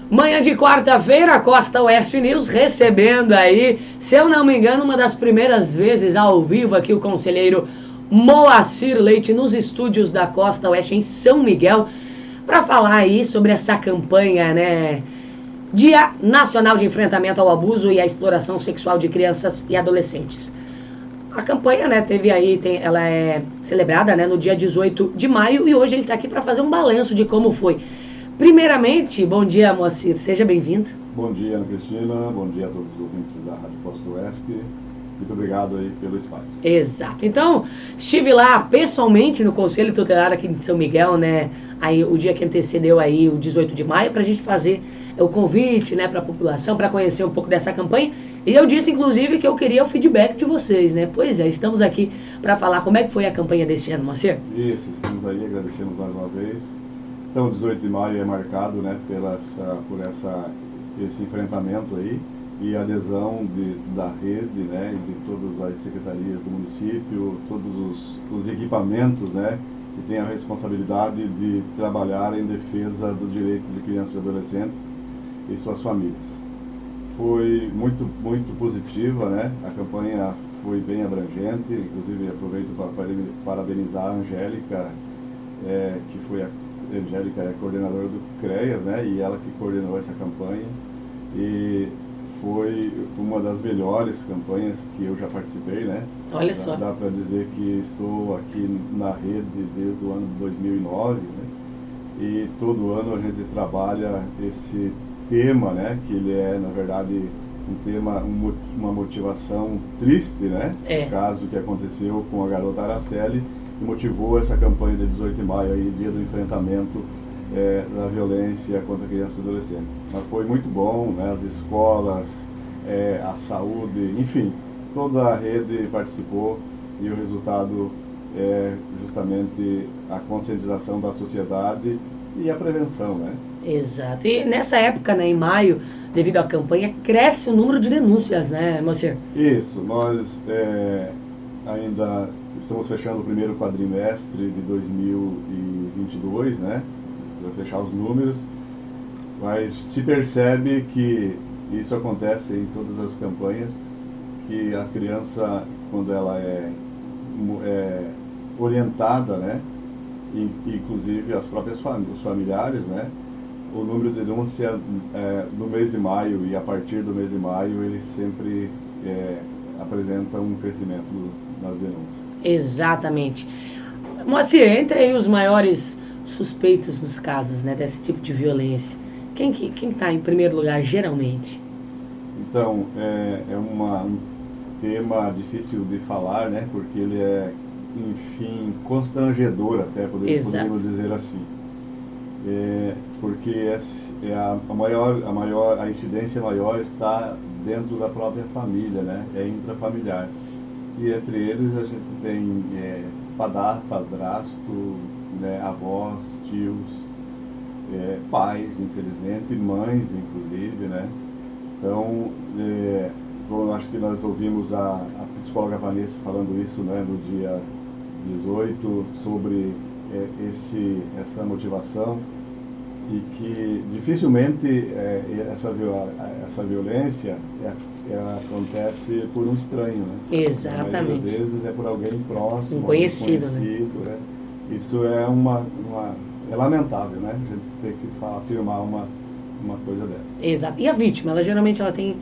Manhã de quarta-feira, Costa Oeste News, recebendo aí, se eu não me engano, uma das primeiras vezes ao vivo aqui o conselheiro Moacir Leite nos estúdios da Costa Oeste em São Miguel, para falar aí sobre essa campanha, né? Dia Nacional de Enfrentamento ao Abuso e à Exploração Sexual de Crianças e Adolescentes. A campanha, né, ela é celebrada, né, no dia 18 de maio e hoje ele está aqui para fazer um balanço de como foi. Primeiramente, bom dia, Moacir, seja bem-vindo. Bom dia, Ana Cristina, bom dia a todos os ouvintes da Rádio Costa Oeste. Muito obrigado aí pelo espaço. Exato. Então, estive lá pessoalmente no Conselho Tutelar aqui de São Miguel, né, aí o dia que antecedeu aí o 18 de maio, para a gente fazer o convite, né, para a população, para conhecer um pouco dessa campanha. E eu disse, inclusive, que eu queria o feedback de vocês, né? Pois é, estamos aqui para falar como é que foi a campanha deste ano, Moacir. Isso, estamos aí, agradecemos mais uma vez. Então, 18 de maio é marcado, né, por esse enfrentamento aí e adesão da rede, né, de todas as secretarias do município, todos os equipamentos, né, que têm a responsabilidade de trabalhar em defesa dos direitos de crianças e adolescentes e suas famílias. Foi muito positiva, né? A campanha foi bem abrangente, inclusive aproveito para parabenizar a Angélica, Angélica é coordenadora do CREAS, né? E ela que coordenou essa campanha. E foi uma das melhores campanhas que eu já participei, né? Olha só. Dá para dizer que estou aqui na rede desde o ano de 2009, né? E todo ano a gente trabalha esse tema, né? Que ele é, na verdade, um tema, uma motivação triste, né? É. O caso que aconteceu com a garota Araceli, que motivou essa campanha de 18 de maio, aí, dia do enfrentamento da violência contra crianças e adolescentes. Mas foi muito bom, né? As escolas, a saúde, enfim, toda a rede participou e o resultado é justamente a conscientização da sociedade e a prevenção, né? Exato. E nessa época, né, em maio, devido à campanha, cresce o número de denúncias, né, Moacir? Isso. Nós ainda estamos fechando o primeiro quadrimestre de 2022, né? Para fechar os números. Mas se percebe que isso acontece em todas as campanhas, que a criança, quando ela é orientada, né? Inclusive as próprias os familiares, né? O número de denúncia no mês de maio e a partir do mês de maio ele sempre apresenta um crescimento nas denúncias. Exatamente. Moacir, entre aí os maiores suspeitos nos casos, né, desse tipo de violência, quem está em primeiro lugar geralmente? Então, é um tema difícil de falar, né? Porque ele é, enfim, constrangedor até, podemos dizer assim. Porque a incidência maior está dentro da própria família, né? É intrafamiliar. E entre eles a gente tem padrasto, né? Avós, tios, pais, infelizmente, mães, inclusive, né? Então, acho que nós ouvimos a psicóloga Vanessa falando isso, né? No dia 18, sobre essa motivação e que dificilmente essa violência acontece por um estranho, né? Exatamente. Às vezes é por alguém próximo, um conhecido, né? Isso é é lamentável, né? A gente ter que afirmar uma coisa dessa. Exato. E a vítima, ela geralmente tem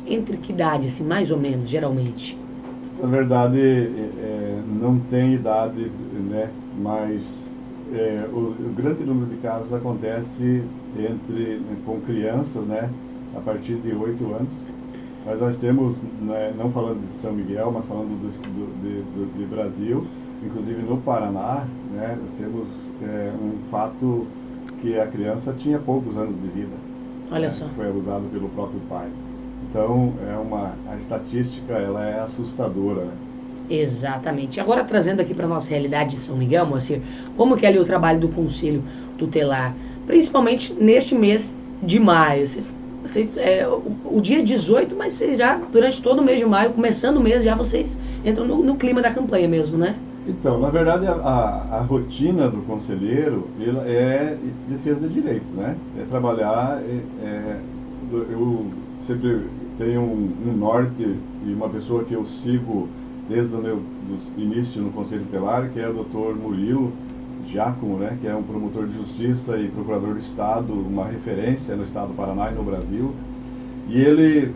entre que idade, assim, mais ou menos, geralmente? Na verdade, não tem idade, né? Mas o grande número de casos acontece com crianças, né? A partir de 8 anos. Mas nós temos, né, não falando de São Miguel, mas falando de Brasil, inclusive no Paraná, né? Nós temos um fato que a criança tinha poucos anos de vida. Olha só. Foi abusado pelo próprio pai. Então, a estatística ela é assustadora, né? Exatamente. Agora, trazendo aqui para a nossa realidade de São Miguel, Moacir, como que é ali o trabalho do Conselho Tutelar, principalmente neste mês de maio? O dia 18, mas vocês já, durante todo o mês de maio, começando o mês, já vocês entram no clima da campanha mesmo, né? Então, na verdade, a rotina do conselheiro é defesa de direitos, né? É trabalhar, eu sempre tenho um norte e uma pessoa que eu sigo desde o meu início no Conselho Tutelar, que é o Dr. Murilo Giacomo, né? Que é um promotor de justiça e procurador do Estado, uma referência no Estado do Paraná e no Brasil. E ele,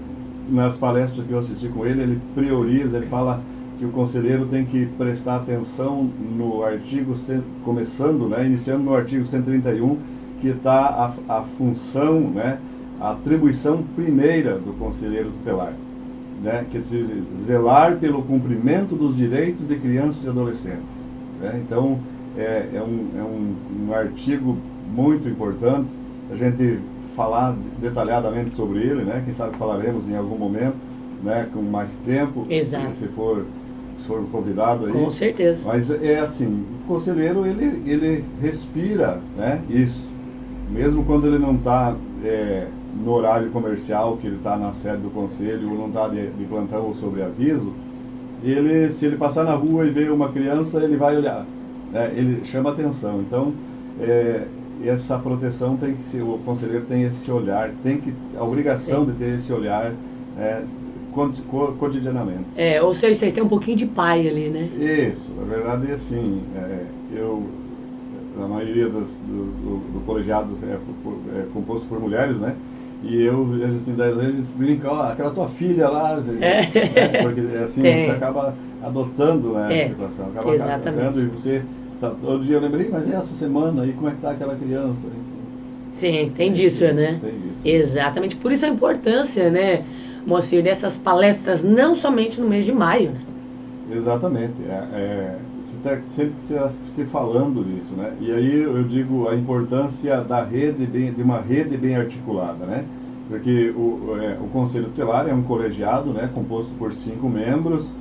nas palestras que eu assisti com ele, ele prioriza, ele fala que o conselheiro tem que prestar atenção no artigo, começando, né, iniciando no artigo 131, que está a função, né, a atribuição primeira do conselheiro tutelar, né, que é zelar pelo cumprimento dos direitos de crianças e adolescentes. Né? Então, é um artigo muito importante, a gente falar detalhadamente sobre ele, né, quem sabe falaremos em algum momento, né, com mais tempo, Exato. se for convidado aí. Com certeza. Mas é assim, o conselheiro, ele respira, né, isso. Mesmo quando ele não está no horário comercial, que ele está na sede do conselho, ou não está de plantão ou sobre aviso, se ele passar na rua e ver uma criança, ele vai olhar, né, ele chama atenção. Então, essa proteção tem que ser, o conselheiro tem esse olhar, a obrigação de ter esse olhar, cotidianamente. Ou seja, vocês têm um pouquinho de pai ali, né? Isso, na verdade é assim, a maioria do colegiado é composto por mulheres, né? E eu, assim, 10 anos, brinco, aquela tua filha lá, porque assim, você acaba adotando, né, a situação, acaba fazendo, e você, todo dia eu lembrei, mas essa semana, e como é que tá aquela criança? Sim, tem disso, né? Tem disso. Exatamente, por isso a importância, né, Moacir, dessas palestras, não somente no mês de maio, né? Exatamente, você está sempre se falando disso, né? E aí eu digo a importância da rede, de uma rede bem articulada, né? Porque o Conselho Tutelar é um colegiado, né, composto por 5 membros,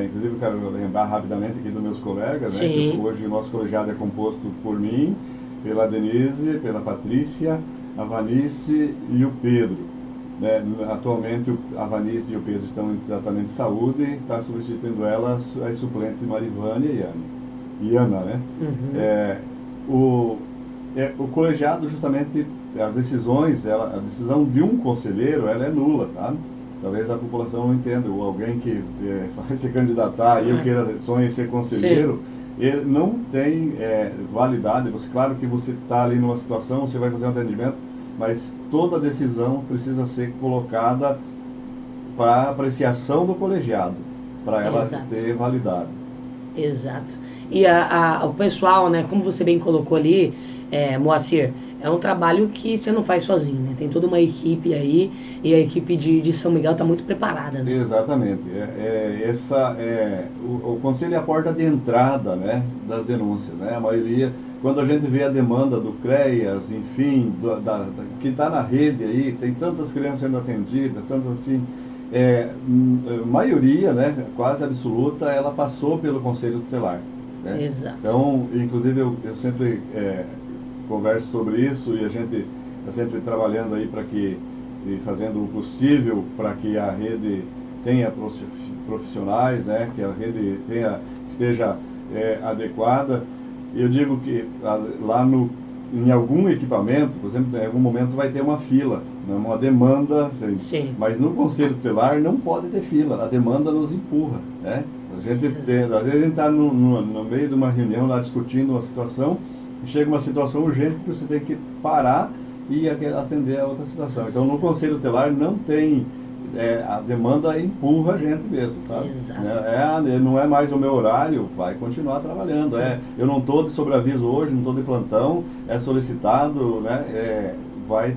inclusive eu quero lembrar rapidamente aqui dos meus colegas, né? Que hoje o nosso colegiado é composto por mim, pela Denise, pela Patrícia, a Vanice e o Pedro. Né? Atualmente a Vanice e o Pedro estão em tratamento de saúde e está substituindo elas as suplentes Marivânia e Ana, né? Uhum. O colegiado, justamente, as decisões, a decisão de um conselheiro, ela é nula, tá? Talvez a população não entenda, ou alguém que vai se candidatar e eu queira sonhar em ser conselheiro, ele não tem validade. Claro que você está ali numa situação, você vai fazer um atendimento, mas toda decisão precisa ser colocada para apreciação do colegiado, para ela ter validade. Exato. E o pessoal, né, como você bem colocou ali, Moacir, é um trabalho que você não faz sozinho, né? Tem toda uma equipe aí, e a equipe de São Miguel está muito preparada, né? Exatamente. O conselho é a porta de entrada, né, das denúncias, né? A maioria, quando a gente vê a demanda do CREAS, enfim, que está na rede aí, tem tantas crianças sendo atendidas, tantas assim, a maioria, né, quase absoluta, ela passou pelo Conselho Tutelar. Né? Exato. Então, inclusive, eu sempre converso sobre isso e a gente está sempre trabalhando aí e fazendo o possível para que a rede tenha profissionais, né, que a rede esteja adequada. Eu digo que lá em algum equipamento, por exemplo, em algum momento vai ter uma fila, né, uma demanda, mas no Conselho Tutelar não pode ter fila, a demanda nos empurra, né? Às vezes a gente está no meio de uma reunião lá discutindo uma situação, e chega uma situação urgente que você tem que parar e atender a outra situação. Então no Conselho Tutelar não tem, a demanda empurra a gente mesmo, sabe? Exato. Não é mais o meu horário, vai continuar trabalhando. Eu não estou de sobreaviso hoje, não estou de plantão, é solicitado, né? Vai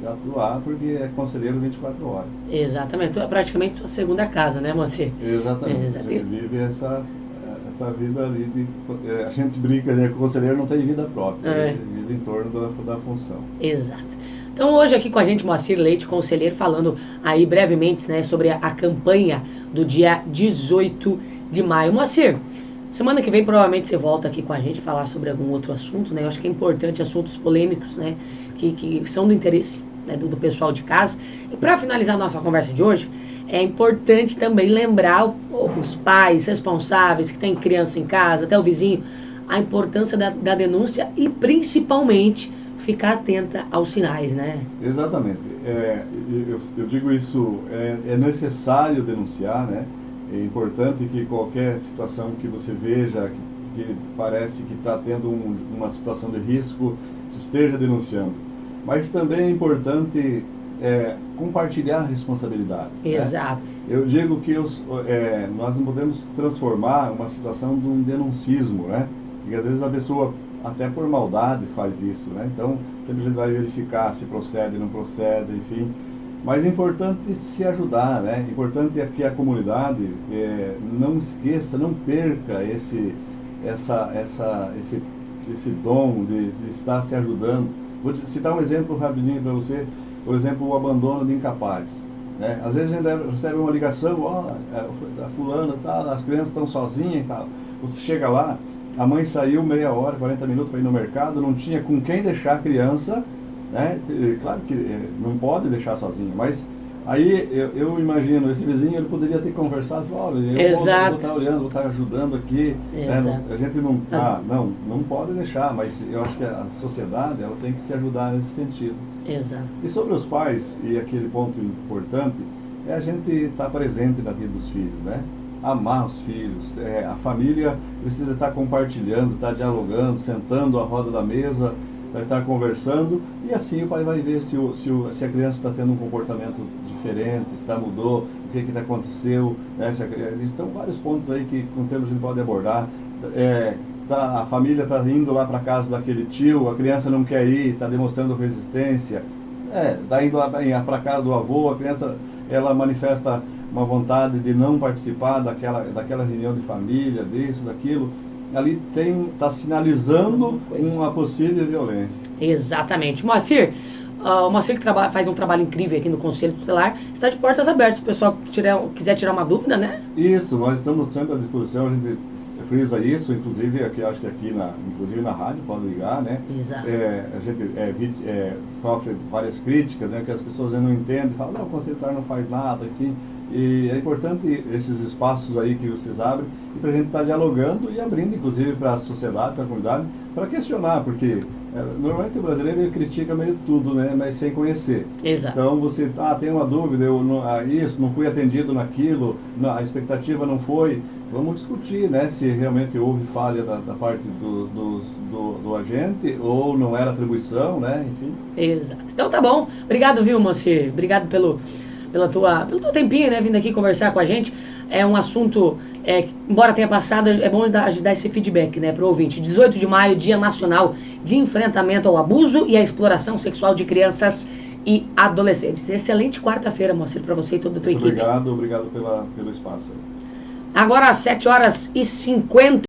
atuar porque é conselheiro 24 horas. Exatamente, praticamente a segunda casa, né, Moacir? Exatamente. A gente vive essa vida ali, a gente brinca, né, que o conselheiro não tem vida própria, ele vive em torno da função. Exato. Então hoje aqui com a gente Moacir Leite, conselheiro, falando aí brevemente, né, sobre a campanha do dia 18 de maio. Moacir, semana que vem provavelmente você volta aqui com a gente falar sobre algum outro assunto, né? Eu acho que é importante assuntos polêmicos, né, que são do interesse né, do pessoal de casa. E para finalizar a nossa conversa de hoje, é importante também lembrar os pais responsáveis que têm criança em casa, até o vizinho, a importância da denúncia e principalmente ficar atenta aos sinais, né? Exatamente. Eu digo isso, é necessário denunciar, né? É importante que qualquer situação que você veja que parece que está tendo uma situação de risco, se esteja denunciando. Mas também é importante compartilhar a responsabilidade. Exato. Né? Eu digo que nós não podemos transformar uma situação de um denuncismo, né? Porque às vezes a pessoa, até por maldade, faz isso, né? Então, sempre a gente vai verificar se procede, não procede, enfim. Mas é importante se ajudar, né? É importante que a comunidade não esqueça, não perca esse dom de estar se ajudando. Vou citar um exemplo rapidinho para você. Por exemplo, o abandono de incapaz. Né? Às vezes a gente recebe uma ligação, a fulana, tá, as crianças estão sozinhas e tal. Você chega lá, a mãe saiu meia hora, 40 minutos para ir no mercado, não tinha com quem deixar a criança, né? Claro que não pode deixar sozinho, mas aí eu imagino, esse vizinho ele poderia ter conversado, olha, eu vou estar olhando, vou estar ajudando aqui, né? A gente não pode deixar, mas eu acho que a sociedade ela tem que se ajudar nesse sentido. Exato. E sobre os pais, e aquele ponto importante, é a gente estar presente na vida dos filhos, né? Amar os filhos, a família precisa estar compartilhando, estar dialogando, sentando à roda da mesa, para estar conversando, e assim o pai vai ver se a criança está tendo um comportamento diferente, se mudou, o que aconteceu, né? Então vários pontos aí que com o tempo a gente pode abordar. A família está indo lá para casa daquele tio, a criança não quer ir, está demonstrando resistência, está indo lá para casa do avô, a criança ela manifesta uma vontade de não participar daquela reunião de família, disso, daquilo, ali está sinalizando uma possível violência. Exatamente. Moacir, o Moacir que faz um trabalho incrível aqui no Conselho Tutelar, está de portas abertas, se o pessoal quiser tirar uma dúvida, né? Isso, nós estamos sempre à disposição, a gente frisa isso, inclusive acho que aqui inclusive na rádio pode ligar, né? Exato. A gente sofre várias críticas, né? Que as pessoas não entendem, falam, não, o Conselho Tutelar não faz nada, enfim. E é importante esses espaços aí que vocês abrem e para a gente estar dialogando e abrindo, inclusive, para a sociedade, para a comunidade, para questionar, porque normalmente o brasileiro ele critica meio tudo, né? Mas sem conhecer. Exato. Então você tem uma dúvida, não fui atendido naquilo, a expectativa não foi. Vamos discutir, né, se realmente houve falha da parte do agente ou não era atribuição, né, enfim. Exato. Então tá bom. Obrigado, viu, Moacir? Obrigado pelo teu tempinho, né, vindo aqui conversar com a gente. É um assunto, embora tenha passado, é bom dar esse feedback, né, pro ouvinte. 18 de maio, Dia Nacional de Enfrentamento ao Abuso e à Exploração Sexual de Crianças e Adolescentes. Excelente quarta-feira, Moacir, para você e toda a tua equipe. Obrigado pelo espaço. Agora às 7h50.